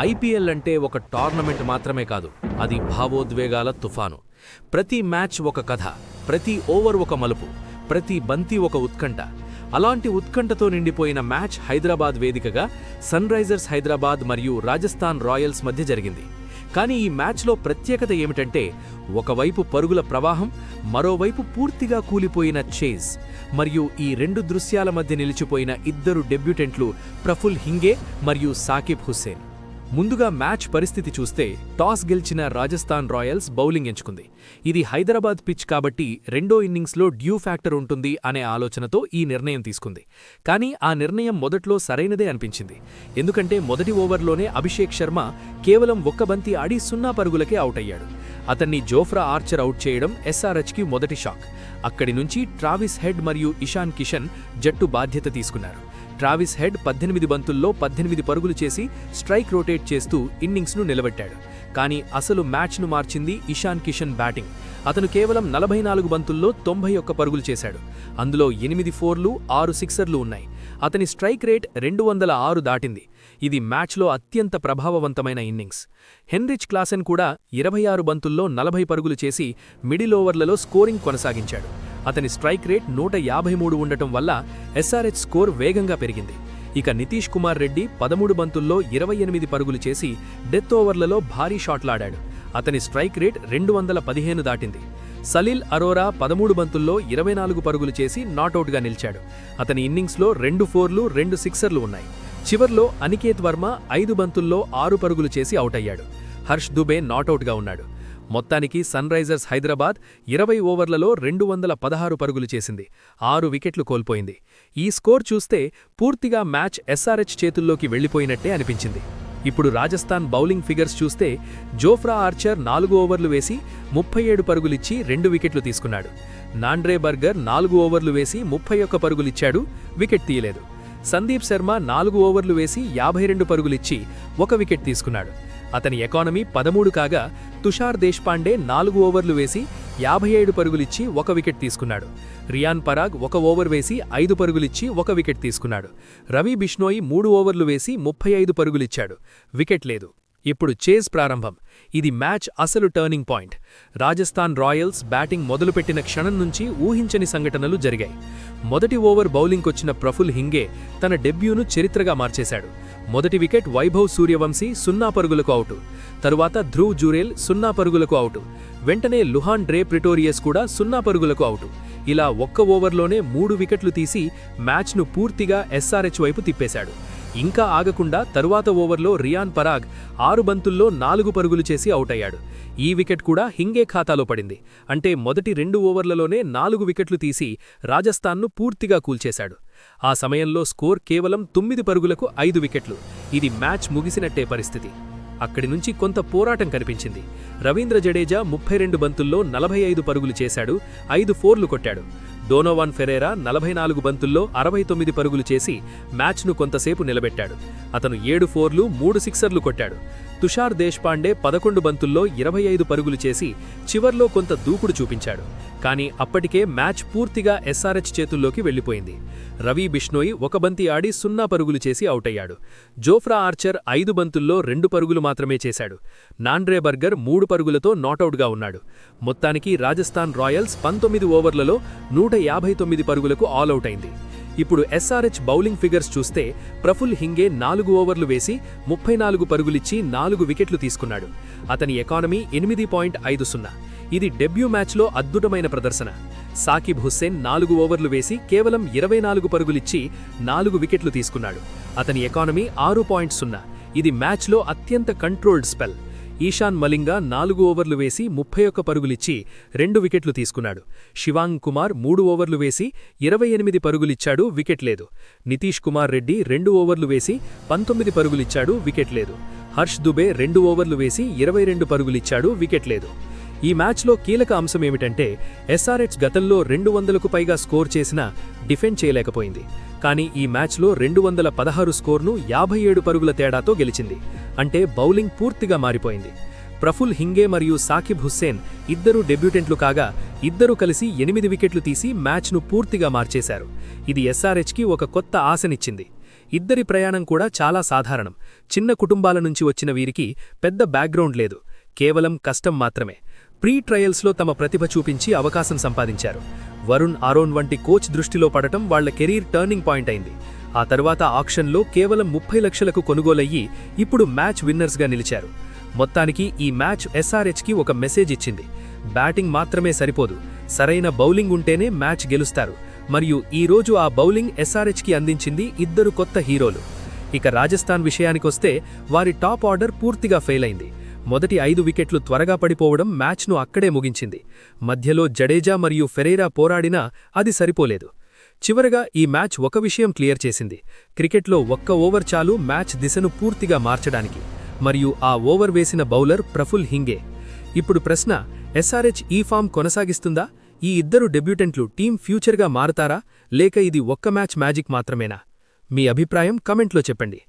IPL అంటే ఒక tournament మాత్రమే కాదు, అది భావోద్వేగాల తుఫాను. ప్రతి మ్యాచ్ ఒక కథ, ప్రతి ఓవర్ ఒక మలుపు, ప్రతి బంతి ఒక ఉత్కంఠ. అలాంటి ఉత్కంఠతో నిండిపోయిన మ్యాచ్ హైదరాబాద్ వేదికగా సన్ రైజర్స్ హైదరాబాద్ మరియు రాజస్థాన్ రాయల్స్ మధ్య జరిగింది. కానీ ఈ మ్యాచ్లో ప్రత్యేకత ఏమిటంటే, ఒకవైపు పరుగుల ప్రవాహం, మరోవైపు పూర్తిగా కూలిపోయిన చేజ్. మరియు ఈ రెండు దృశ్యాల మధ్య నిలిచిపోయిన ఇద్దరు డెబ్యూటెంట్లు ప్రఫుల్ హింగే మరియు సాకిబ్ హుస్సేన్. ముందుగా మ్యాచ్ పరిస్థితి చూస్తే, టాస్ గెలిచిన రాజస్థాన్ రాయల్స్ బౌలింగ్ ఎంచుకుంది. ఇది హైదరాబాద్ పిచ్ కాబట్టి రెండో ఇన్నింగ్స్లో డ్యూ ఫ్యాక్టర్ ఉంటుంది అనే ఆలోచనతో ఈ నిర్ణయం తీసుకుంది. కానీ ఆ నిర్ణయం మొదట్లో సరైనదే అనిపించింది. ఎందుకంటే మొదటి ఓవర్లోనే అభిషేక్ శర్మ కేవలం ఒక్క బంతి ఆడి 0 పరుగులకే అవుట్ అయ్యాడు. అతన్ని జోఫ్రా ఆర్చర్ అవుట్ చేయడం ఎస్ఆర్హెచ్కి మొదటి షాక్. అక్కడి నుంచి ట్రావిస్ హెడ్ మరియు ఇషాన్ కిషన్ జట్టు బాధ్యత తీసుకున్నారు. ట్రావిస్ హెడ్ 18 బంతుల్లో 18 పరుగులు చేసి స్ట్రైక్ రొటేట్ చేస్తూ ఇన్నింగ్స్ను నిలబెట్టాడు. కానీ అసలు మ్యాచ్ను మార్చింది ఇషాన్ కిషన్ బ్యాటింగ్. అతను కేవలం 44 బంతుల్లో 91 పరుగులు చేశాడు. అందులో 8 ఫోర్లు 6 సిక్సర్లు ఉన్నాయి. అతని స్ట్రైక్ రేట్ 206 దాటింది. ఇది మ్యాచ్లో అత్యంత ప్రభావవంతమైన ఇన్నింగ్స్. హెన్రిచ్ క్లాసెన్ కూడా 26 బంతుల్లో 40 పరుగులు చేసి మిడిల్ ఓవర్లలో స్కోరింగ్ కొనసాగించాడు. అతని స్ట్రైక్ రేట్ 153 ఉండటం వల్ల ఎస్ఆర్హెచ్ స్కోర్ వేగంగా పెరిగింది. ఇక నితీష్ కుమార్ రెడ్డి 13 బంతుల్లో 28 పరుగులు చేసి డెత్ ఓవర్లలో భారీ షాట్లాడాడు. అతని స్ట్రైక్ రేట్ 215 దాటింది. సలీల్ అరోరా 13 బంతుల్లో 24 పరుగులు చేసి నాటౌట్గా నిలిచాడు. అతని ఇన్నింగ్స్లో 2 ఫోర్లు 2 సిక్సర్లు ఉన్నాయి. చివర్లో అనికేత్ వర్మ 5 బంతుల్లో 6 పరుగులు చేసి అవుట్ అయ్యాడు. హర్ష్ దుబే నాటౌట్గా ఉన్నాడు. మొత్తానికి సన్ రైజర్స్ హైదరాబాద్ 20 ఓవర్లలో 216 పరుగులు చేసింది, 6 వికెట్లు కోల్పోయింది. ఈ స్కోర్ చూస్తే పూర్తిగా మ్యాచ్ ఎస్ఆర్హెచ్ చేతుల్లోకి వెళ్లిపోయినట్టే అనిపించింది. ఇప్పుడు రాజస్థాన్ బౌలింగ్ ఫిగర్స్ చూస్తే, జోఫ్రా ఆర్చర్ 4 ఓవర్లు వేసి 37 పరుగులిచ్చి 2 వికెట్లు తీసుకున్నాడు. నాండ్రే బర్గర్ 4 ఓవర్లు వేసి 31 పరుగులిచ్చాడు, వికెట్ తీయలేదు. సందీప్ శర్మ 4 ఓవర్లు వేసి 52 పరుగులిచ్చి 1 వికెట్ తీసుకున్నాడు. అతని ఎకానమీ 13 కాగా, తుషార్ దేశ్పాండే 4 ఓవర్లు వేసి 57 పరుగులిచ్చి 1 వికెట్ తీసుకున్నాడు. రియాన్ పరాగ్ 1 ఓవర్ వేసి 5 పరుగులిచ్చి 1 వికెట్ తీసుకున్నాడు. రవి బిష్నోయి 3 ఓవర్లు వేసి 35 పరుగులిచ్చాడు, వికెట్ లేదు. ఇప్పుడు చేజ్ ప్రారంభం. ఇది మ్యాచ్ అసలు turning point. Rajasthan Royals batting మొదలుపెట్టిన క్షణం నుంచి ఊహించని సంఘటనలు జరిగాయి. మొదటి ఓవర్ బౌలింగ్కొచ్చిన ప్రఫుల్ హింగే తన డెబ్యూను చరిత్రగా మార్చేశాడు. మొదటి వికెట్ వైభవ్ సూర్యవంశీ 0 పరుగులకు అవుటు. తరువాత ధ్రువ్ జురేల్ 0 పరుగులకు అవుటు. వెంటనే లుహాన్ డ్రే ప్రిటోరియస్ కూడా 0 పరుగులకు అవుటు. ఇలా ఒక్క ఓవర్లోనే 3 వికెట్లు తీసి మ్యాచ్ను పూర్తిగా ఎస్ఆర్హెచ్ వైపు తిప్పేశాడు. ఇంకా ఆగకుండా తరువాత ఓవర్లో రియాన్ పరాగ్ 6 బంతుల్లో 4 పరుగులు చేసి అవుట్ అయ్యాడు. ఈ వికెట్ కూడా హింగే ఖాతాలో పడింది. అంటే మొదటి 2 ఓవర్లలోనే 4 వికెట్లు తీసి రాజస్థాన్ను పూర్తిగా కూల్చేశాడు. ఆ సమయంలో స్కోర్ కేవలం 9 పరుగులకు 5 వికెట్లు. ఇది మ్యాచ్ ముగిసినట్టే పరిస్థితి. అక్కడి నుంచి కొంత పోరాటం కనిపించింది. రవీంద్ర జడేజా 32 బంతుల్లో 45 పరుగులు చేశాడు, 5 ఫోర్లు కొట్టాడు. డోనోవాన్ ఫెరేరా 44 బంతుల్లో 69 పరుగులు చేసి మ్యాచ్ను కొంతసేపు నిలబెట్టాడు. అతను 7 ఫోర్లు 3 సిక్సర్లు కొట్టాడు. తుషార్ దేశ్పాండే 11 బంతుల్లో 25 పరుగులు చేసి చివర్లో కొంత దూకుడు చూపించాడు. కానీ అప్పటికే మ్యాచ్ పూర్తిగా ఎస్ఆర్హెచ్ చేతుల్లోకి వెళ్లిపోయింది. రవి బిష్నోయి 1 బంతి ఆడి 0 పరుగులు చేసి అవుట్ అయ్యాడు. జోఫ్రా ఆర్చర్ 5 బంతుల్లో 2 పరుగులు మాత్రమే చేశాడు. నాండ్రే బర్గర్ 3 పరుగులతో నాటౌట్గా ఉన్నాడు. మొత్తానికి రాజస్థాన్ రాయల్స్ 19 ఓవర్లలో 159 పరుగులకు ఆల్అవుట్ అయింది. ఇప్పుడు ఎస్ఆర్హెచ్ బౌలింగ్ ఫిగర్స్ చూస్తే, ప్రఫుల్ హింగే 4 ఓవర్లు వేసి 34 పరుగులిచ్చి 4 వికెట్లు తీసుకున్నాడు. అతని ఎకానమీ 8.50. ఇది డెబ్యూ మ్యాచ్లో అద్భుతమైన ప్రదర్శన. సాకిబ్ హుస్సేన్ 4 ఓవర్లు వేసి కేవలం 24 పరుగులిచ్చి 4 వికెట్లు తీసుకున్నాడు. అతని ఎకానమీ 6.0. ఇది మ్యాచ్లో అత్యంత కంట్రోల్డ్ స్పెల్. ఈశాన్ మలింగా 4 ఓవర్లు వేసి 31 పరుగులిచ్చి 2 వికెట్లు తీసుకున్నాడు. శివాంగ్ కుమార్ 3 ఓవర్లు వేసి 28 పరుగులిచ్చాడు, వికెట్ లేదు. నితీష్ కుమార్ రెడ్డి 2 ఓవర్లు వేసి 19 పరుగులిచ్చాడు, వికెట్ లేదు. హర్ష్ దుబే 2 ఓవర్లు వేసి 22 పరుగులిచ్చాడు, వికెట్ లేదు. ఈ మ్యాచ్లో కీలక అంశమేమిటంటే, ఎస్ఆర్హెచ్ గతంలో 200కు పైగా స్కోర్ చేసినా డిఫెండ్ చేయలేకపోయింది. కానీ ఈ మ్యాచ్లో 216 స్కోర్ను 57 పరుగుల తేడాతో గెలిచింది. అంటే బౌలింగ్ పూర్తిగా మారిపోయింది. ప్రఫుల్ హింగే మరియు సాకిబ్ హుస్సేన్ ఇద్దరు డెబ్యూటెంట్లు కాగా, ఇద్దరు కలిసి 8 వికెట్లు తీసి మ్యాచ్ను పూర్తిగా మార్చేశారు. ఇది ఎస్ఆర్హెచ్కి ఒక కొత్త ఆశనిచ్చింది. ఇద్దరి ప్రయాణం కూడా చాలా సాధారణం. చిన్న కుటుంబాల నుంచి వచ్చిన వీరికి పెద్ద బ్యాక్గ్రౌండ్ లేదు, కేవలం కష్టం మాత్రమే. ప్రీ ట్రయల్స్లో తమ ప్రతిభ చూపించి అవకాశం సంపాదించారు. వరుణ్ ఆరోన్ వంటి కోచ్ దృష్టిలో పడటం వాళ్ల కెరీర్ టర్నింగ్ పాయింట్ అయింది. ఆ తర్వాత ఆక్షన్లో కేవలం 30 లక్షలకు కొనుగోలయ్యి ఇప్పుడు మ్యాచ్ విన్నర్స్గా నిలిచారు. మొత్తానికి ఈ మ్యాచ్ ఎస్ఆర్హెచ్కి ఒక మెసేజ్ ఇచ్చింది. బ్యాటింగ్ మాత్రమే సరిపోదు, సరైన బౌలింగ్ ఉంటేనే మ్యాచ్ గెలుస్తారు. మరియు ఈ రోజు ఆ బౌలింగ్ ఎస్ఆర్హెచ్కి అందించింది ఇద్దరు కొత్త హీరోలు. ఇక రాజస్థాన్ విషయానికొస్తే వారి టాప్ ఆర్డర్ పూర్తిగా ఫెయిల్ అయింది. మొదటి 5 వికెట్లు త్వరగా పడిపోవడం మ్యాచ్ను అక్కడే ముగించింది. మధ్యలో జడేజా మరియు ఫెరైరా పోరాడినా అది సరిపోలేదు. చివరగా ఈ మ్యాచ్ ఒక విషయం క్లియర్ చేసింది. క్రికెట్లో ఒక్క ఓవర్ చాలు మ్యాచ్ దిశను పూర్తిగా మార్చడానికి. మరియు ఆ ఓవర్ వేసిన బౌలర్ ప్రఫుల్ హింగే. ఇప్పుడు ప్రశ్న, ఎస్ఆర్హెచ్ ఈ ఫామ్ కొనసాగిస్తుందా? ఈ ఇద్దరు డెబ్యూటెంట్లు టీం ఫ్యూచర్గా మారతారా, లేక ఇది ఒక్క మ్యాచ్ మ్యాజిక్ మాత్రమేనా? మీ అభిప్రాయం కమెంట్లో చెప్పండి.